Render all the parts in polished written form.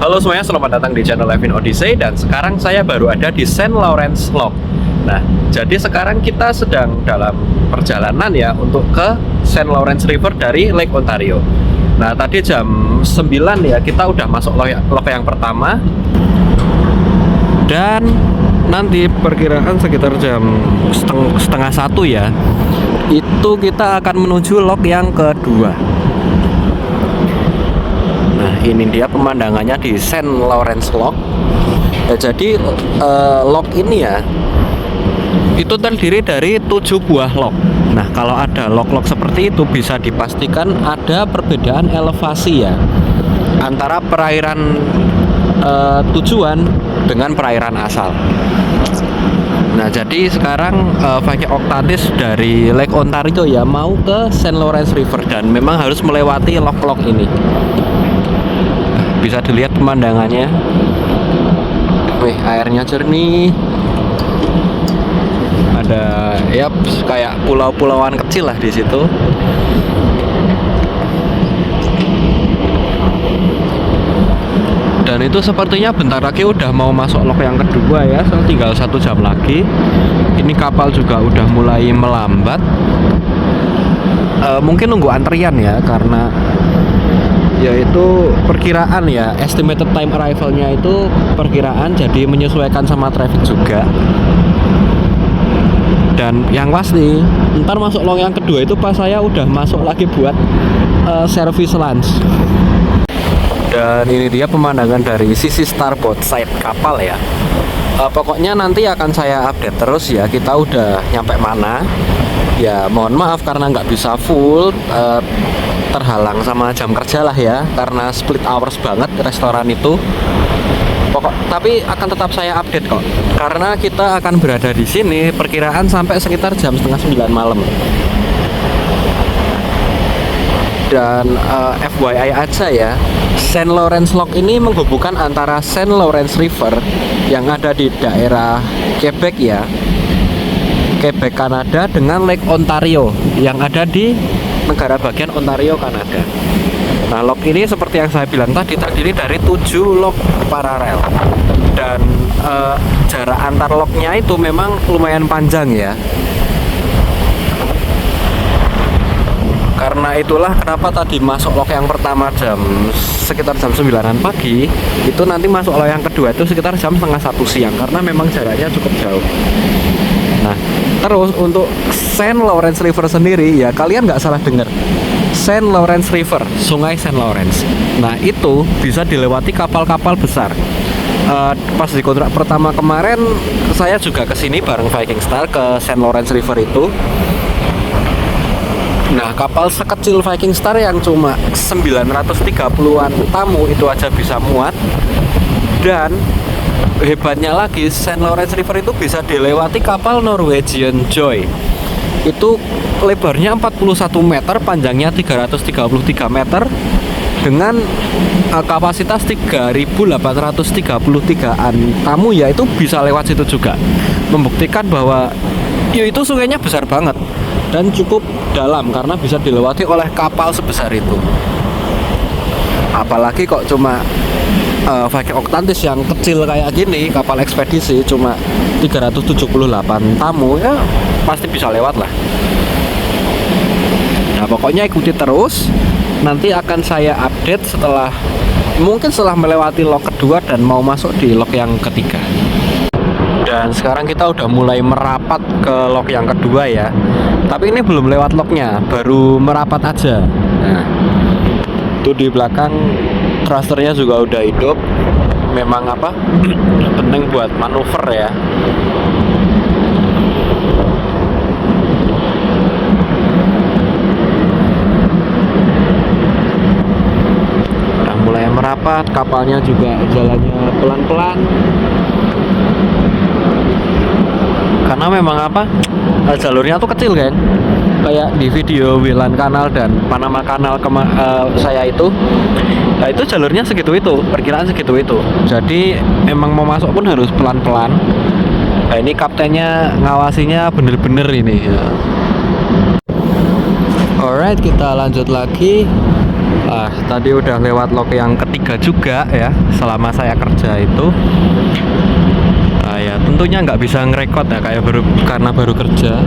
Halo semuanya, selamat datang di channel Levin Odyssey. Dan sekarang saya baru ada di St. Lawrence Lock. Nah, jadi sekarang kita sedang dalam perjalanan ya untuk ke St. Lawrence River dari Lake Ontario. Nah, tadi jam 9 ya kita udah masuk lock yang pertama. Dan nanti perkiraan sekitar jam setengah 1 ya, itu kita akan menuju lock yang kedua. Nah, ini dia pemandangannya di St. Lawrence Lock. Ya, jadi lock ini ya itu terdiri dari 7 buah lock. Nah, kalau ada lock-lock seperti itu bisa dipastikan ada perbedaan elevasi ya antara perairan tujuan dengan perairan asal. Nah, jadi sekarang Viking Octantis dari Lake Ontario ya mau ke St. Lawrence River dan memang harus melewati lock-lock ini. Bisa dilihat pemandangannya. Wih, airnya jernih. Ada ya kayak pulau-pulauan kecil lah di situ. Dan itu sepertinya bentar lagi udah mau masuk lock yang kedua ya, tinggal 1 jam lagi. Ini kapal juga udah mulai melambat. Mungkin nunggu antrian ya, karena yaitu perkiraan ya, estimated time arrivalnya itu perkiraan, jadi menyesuaikan sama traffic juga. Dan yang pasti ntar masuk lock yang kedua itu pas saya udah masuk lagi buat service lunch. Dan ini dia pemandangan dari sisi starboard side kapal ya. Pokoknya nanti akan saya update terus ya, kita udah nyampe mana. Ya mohon maaf karena nggak bisa full, terhalang sama jam kerja lah ya, karena split hours banget restoran itu. Tapi akan tetap saya update kok, karena kita akan berada di sini perkiraan sampai sekitar jam setengah 9 malam. Dan FYI aja ya, St. Lawrence Lock ini menghubungkan antara St. Lawrence River yang ada di daerah Quebec ya, Quebec Kanada, dengan Lake Ontario yang ada di negara bagian Ontario Kanada. Nah, lock ini seperti yang saya bilang tadi terdiri dari 7 lock paralel. Dan jarak antar locknya itu memang lumayan panjang ya. Karena itulah kenapa tadi masuk lock yang pertama sekitar jam 9-an pagi, itu nanti masuk lock yang kedua itu sekitar jam setengah 1 siang, karena memang jaraknya cukup jauh. Nah, terus untuk St. Lawrence River sendiri ya, kalian nggak salah dengar, St. Lawrence River, Sungai St. Lawrence. Nah, itu bisa dilewati kapal-kapal besar. Pas di kontrak pertama kemarin saya juga kesini bareng Viking Star ke St. Lawrence River itu. Nah, kapal sekecil Viking Star yang cuma 930-an tamu itu aja bisa muat. Dan hebatnya lagi, St. Lawrence River itu bisa dilewati kapal Norwegian Joy. Itu lebarnya 41 meter, panjangnya 333 meter, dengan kapasitas 3.833-an tamu ya, itu bisa lewat situ juga. Membuktikan bahwa ya itu sungainya besar banget dan cukup dalam karena bisa dilewati oleh kapal sebesar itu. Apalagi kok cuma Viking Octantis yang kecil kayak gini, kapal ekspedisi cuma 378 tamu ya, pasti bisa lewat lah. Nah, pokoknya ikuti terus. Nanti akan saya update mungkin setelah melewati lock kedua dan mau masuk di lock yang ketiga. Dan sekarang kita udah mulai merapat ke lock yang kedua ya. Tapi ini belum lewat locknya, baru merapat aja. Nah, itu di belakang thrusternya juga udah hidup. Memang penting buat manuver ya. Udah mulai merapat, kapalnya juga jalannya pelan-pelan. Karena memang jalurnya tuh kecil kan, kayak di video Wilan Kanal dan Panama Kanal saya itu. Nah, itu jalurnya segitu itu, perkiraan segitu itu. Jadi memang mau masuk pun harus pelan-pelan. Nah, ini kaptennya ngawasinya bener-bener ini. Alright, kita lanjut lagi. Tadi udah lewat lok yang ketiga juga ya selama saya kerja itu. Ya tentunya nggak bisa ngerekod ya kayak karena baru kerja.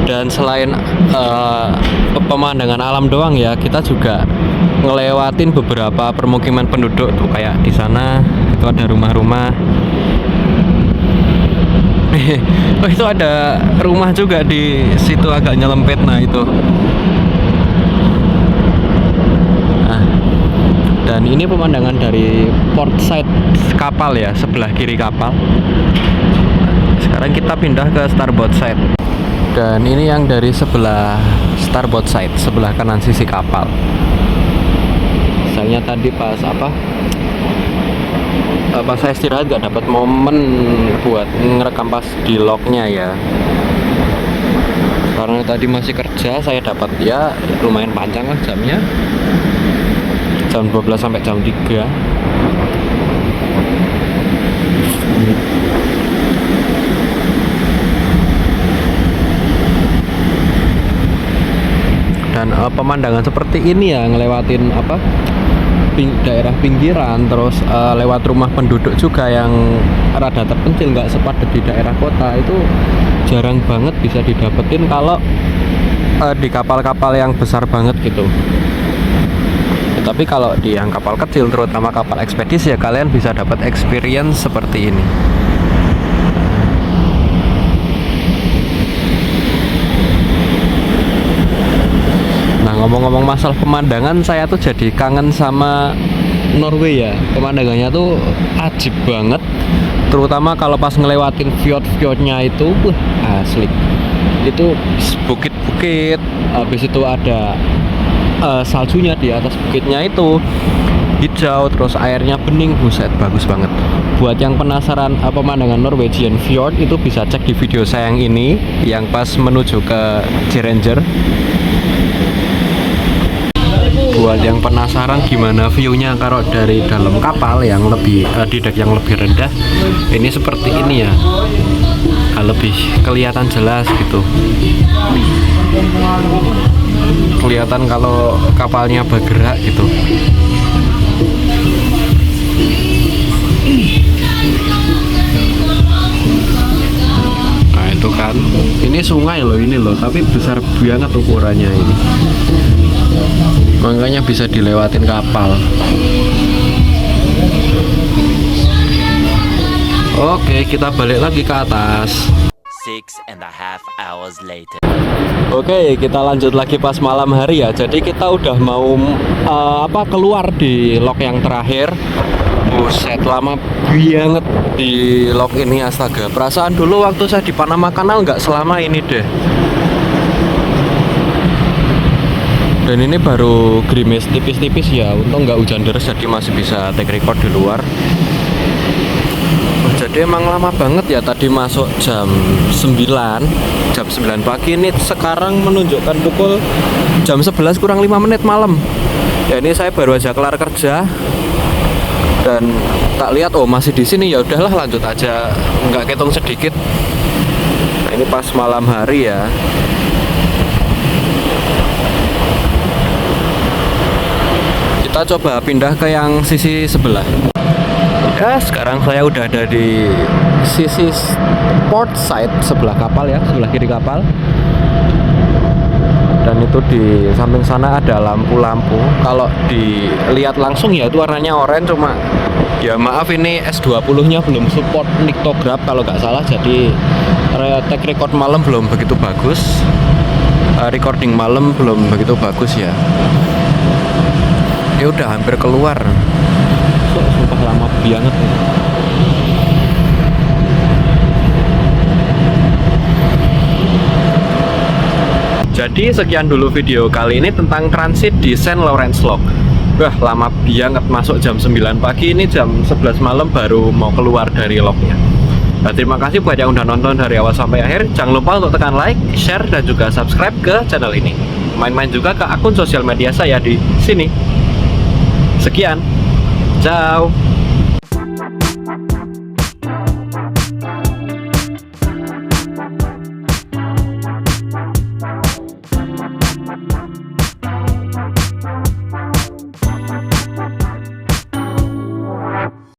Dan selain pemandangan alam doang ya, kita juga ngelewatin beberapa permukiman penduduk tuh, kayak di sana itu ada rumah-rumah. Oh, itu ada rumah juga di situ agak nyelempet. Nah itu. Dan ini pemandangan dari port side kapal ya, sebelah kiri kapal. Sekarang kita pindah ke starboard side. Dan ini yang dari sebelah starboard side, sebelah kanan sisi kapal. Sayangnya tadi pas saya istirahat gak dapat momen buat ngerekam pas di lognya ya. Karena tadi masih kerja, saya dapat ya lumayan panjang lah jamnya. Jam 12 sampai jam 3. Dan pemandangan seperti ini ya, ngelewatin daerah pinggiran, terus lewat rumah penduduk juga yang rada terpencil, nggak sepadat di daerah kota, itu jarang banget bisa didapetin kalau di kapal-kapal yang besar banget gitu. Tapi kalau di yang kapal kecil, terutama kapal ekspedisi ya, kalian bisa dapat experience seperti ini. Nah, ngomong-ngomong masalah pemandangan, saya tuh jadi kangen sama Norway ya. Pemandangannya tuh ajib banget, terutama kalau pas ngelewatin fjord-fjordnya itu, asli. Itu bukit-bukit, habis itu ada saljunya di atas bukitnya itu hijau, terus airnya bening, buset bagus banget. Buat yang penasaran pemandangan Norwegian Fjord itu bisa cek di video saya yang ini, yang pas menuju ke Geiranger. Buat yang penasaran gimana view-nya kalau dari dalam kapal yang lebih di dek yang lebih rendah, ini seperti ini ya, lebih kelihatan jelas gitu. Kelihatan kalau kapalnya bergerak gitu. Nah itu kan, ini sungai loh ini loh, tapi besar banget ukurannya ini. Makanya bisa dilewatin kapal. Oke, kita balik lagi ke atas. 6.5 hours later. Oke, kita lanjut lagi pas malam hari ya. Jadi kita udah mau keluar di log yang terakhir. Buset, lama banget di log ini, astaga. Perasaan dulu waktu saya di Panama Canal nggak selama ini deh. Dan ini baru gerimis tipis-tipis ya. Untung nggak hujan deras, jadi masih bisa take record di luar. Jadi emang lama banget ya, tadi masuk jam 9 pagi, ini sekarang menunjukkan pukul jam 11 kurang 5 menit malam. Ya ini saya baru aja kelar kerja dan tak lihat masih di sini, ya udahlah lanjut aja, nggak ketung sedikit. Nah, ini pas malam hari ya. Kita coba pindah ke yang sisi sebelah. Ya, sekarang saya udah ada di sisi port side sebelah kapal ya, sebelah kiri kapal. Dan itu di samping sana ada lampu-lampu. Kalau dilihat langsung ya itu warnanya oranye, cuma ya maaf ini S20-nya belum support niktograf kalau nggak salah, jadi take record malam belum begitu bagus. Recording malam belum begitu bagus ya. Ini udah hampir keluar. Sumpah lama banget nih. Jadi sekian dulu video kali ini tentang transit di St. Lawrence Lock. Wah, lama banget, masuk jam 9 pagi, ini jam 11 malam baru mau keluar dari locknya. Nah, terima kasih buat yang udah nonton dari awal sampai akhir. Jangan lupa untuk tekan like, share, dan juga subscribe ke channel ini. Main-main juga ke akun sosial media saya di sini. Sekian. Ciao.